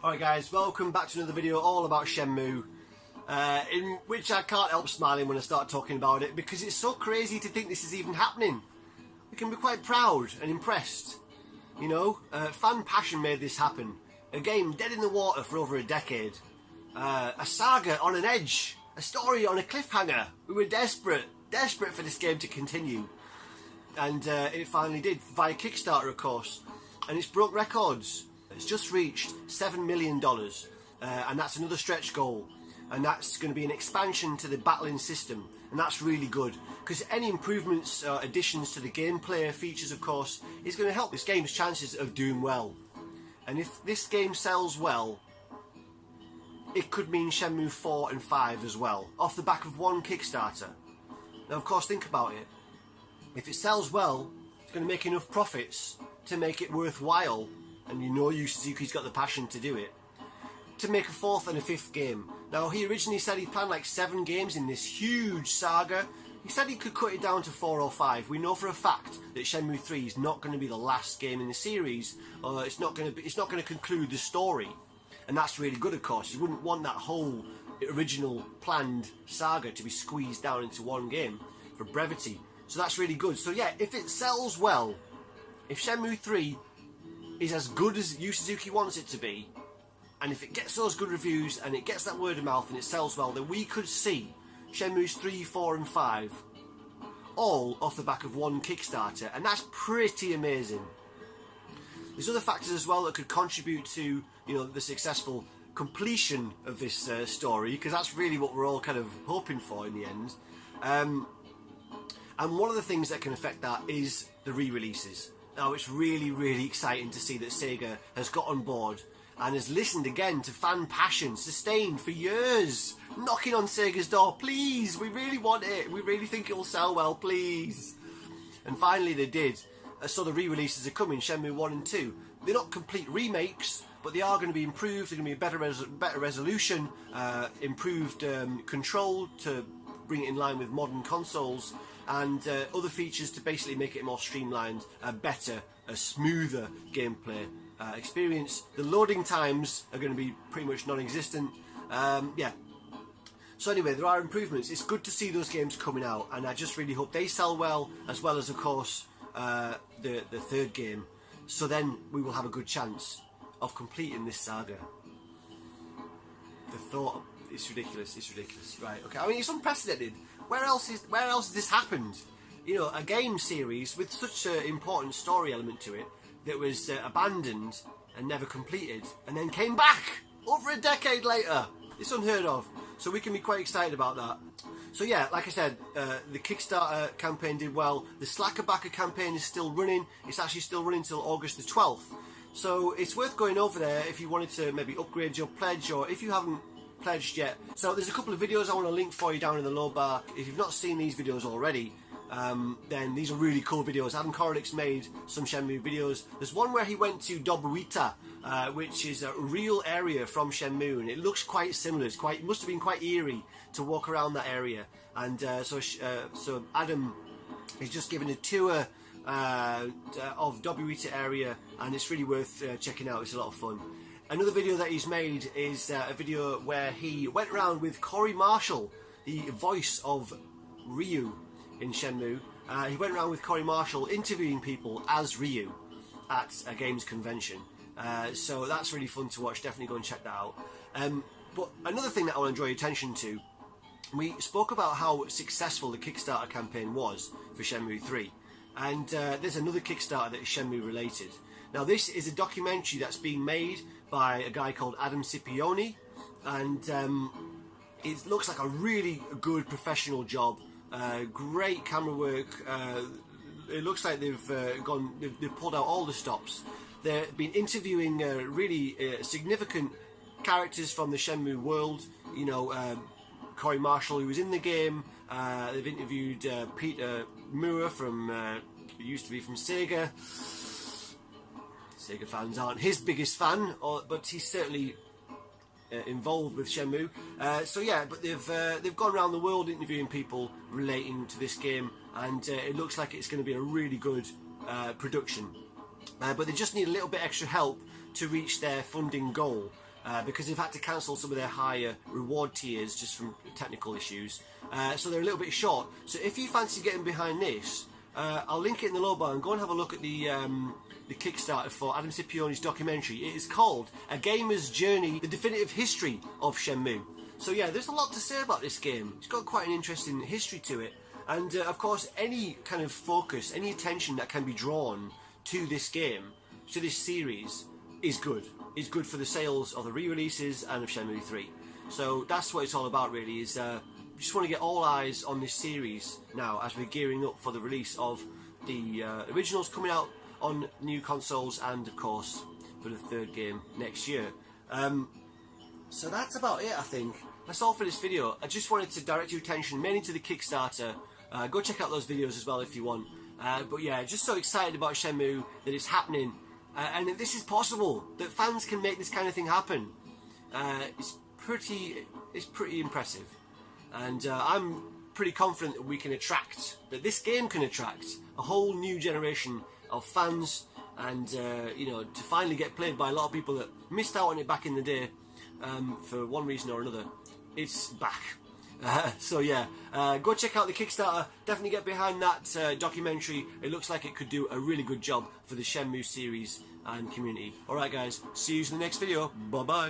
Alright guys, welcome back to another video all about Shenmue, in which I can't help smiling when I start talking about it because it's so crazy to think this is even happening. We can be quite proud and impressed. You know, fan passion made this happen. A game dead in the water for over a decade. A saga on an edge. A story on a cliffhanger. We were desperate for this game to continue. And it finally did, via Kickstarter of course. And it's broke records. It's just reached $7 million, and that's another stretch goal, and that's going to be an expansion to the battling system, and that's really good because any improvements, additions to the gameplay features of course is going to help this game's chances of doing well. And if this game sells well, it could mean Shenmue 4 and 5 as well, off the back of one Kickstarter. Now of course think about it, if it sells well it's going to make enough profits to make it worthwhile. And you know Yu Suzuki's got the passion to do it, to make a fourth and a fifth game. Now he originally said he planned like 7 games in this huge saga. He said he could cut it down to 4 or 5. We know for a fact that Shenmue 3 is not going to be the last game in the series, or it's not going to conclude the story, and that's really good of course. You wouldn't want that whole original planned saga to be squeezed down into one game for brevity. So that's really good. So yeah, if it sells well, if Shenmue 3 is as good as Yu Suzuki wants it to be, and if it gets those good reviews and it gets that word of mouth and it sells well, then we could see Shenmue's 3, 4 and 5 all off the back of one Kickstarter, and that's pretty amazing. There's other factors as well that could contribute to, you know, the successful completion of this story, because that's really what we're all kind of hoping for in the end. And one of the things that can affect that is the re-releases. Now it's really exciting to see that Sega has got on board and has listened again to fan passion sustained for years, knocking on Sega's door, please, we really want it, we really think it will sell well, please. And finally they did. So the re-releases are coming, Shenmue 1 and 2. They're not complete remakes, but they are going to be improved. They're going to be better resolution, improved control to bring it in line with modern consoles, and other features to basically make it more streamlined, a better, a smoother gameplay experience. The loading times are going to be pretty much non-existent. Yeah. So anyway, there are improvements. It's good to see those games coming out, and I just really hope they sell well as of course the third game. So then we will have a good chance of completing this saga. The thought, it's ridiculous. Right, okay. I mean, it's unprecedented. Where else has this happened? You know, a game series with such an important story element to it that was abandoned and never completed, and then came back over a decade later. It's unheard of. So we can be quite excited about that. So yeah, like I said, the Kickstarter campaign did well. The Slacker Backer campaign is still running. It's actually still running till August the 12th. So it's worth going over there if you wanted to maybe upgrade your pledge, or if you haven't pledged yet. So there's a couple of videos I want to link for you down in the low bar. If you've not seen these videos already, then these are really cool videos. Adam Korodick's made some Shenmue videos. There's one where he went to Dobuita, which is a real area from Shenmue, and it looks quite similar. It must have been quite eerie to walk around that area. And so Adam is just given a tour of Dobuita area, and it's really worth checking out. It's a lot of fun. Another video that he's made is a video where he went around with Corey Marshall, the voice of Ryu in Shenmue. He went around with Corey Marshall interviewing people as Ryu at a games convention. So that's really fun to watch. Definitely go and check that out. But another thing that I want to draw your attention to, we spoke about how successful the Kickstarter campaign was for Shenmue 3. And there's another Kickstarter that is Shenmue related. Now this is a documentary that's being made by a guy called Adam Scipione, and it looks like a really good professional job. Great camera work. It looks like they've pulled out all the stops. They've been interviewing really significant characters from the Shenmue world. You know, Corey Marshall, who was in the game. They've interviewed Peter Moore from who used to be from Sega. Sega fans aren't his biggest fan, but he's certainly involved with Shenmue. So yeah, but they've gone around the world interviewing people relating to this game, and it looks like it's going to be a really good production. But they just need a little bit extra help to reach their funding goal. because they've had to cancel some of their higher reward tiers just from technical issues. So they're a little bit short. So if you fancy getting behind this, I'll link it in the low bar and go and have a look at the Kickstarter for Adam Scipione's documentary. It is called A Gamer's Journey, the Definitive History of Shenmue. So yeah, there's a lot to say about this game. It's got quite an interesting history to it. And of course, any kind of focus, any attention that can be drawn to this game, to this series, is good. Is good for the sales of the re-releases and of Shenmue 3. So that's what it's all about, really, is we just want to get all eyes on this series now as we're gearing up for the release of the originals coming out on new consoles and, of course, for the third game next year. So that's about it, I think. That's all for this video. I just wanted to direct your attention mainly to the Kickstarter. Go check out those videos as well if you want. But yeah, just so excited about Shenmue that it's happening. And that this is possible, that fans can make this kind of thing happen. It's pretty impressive. And I'm pretty confident that we can attract, that this game can attract a whole new generation of fans, and you know, to finally get played by a lot of people that missed out on it back in the day for one reason or another. It's back. So yeah, go check out the Kickstarter. Definitely get behind that documentary. It looks like it could do a really good job for the Shenmue series and community. Alright guys, see you in the next video. Bye bye.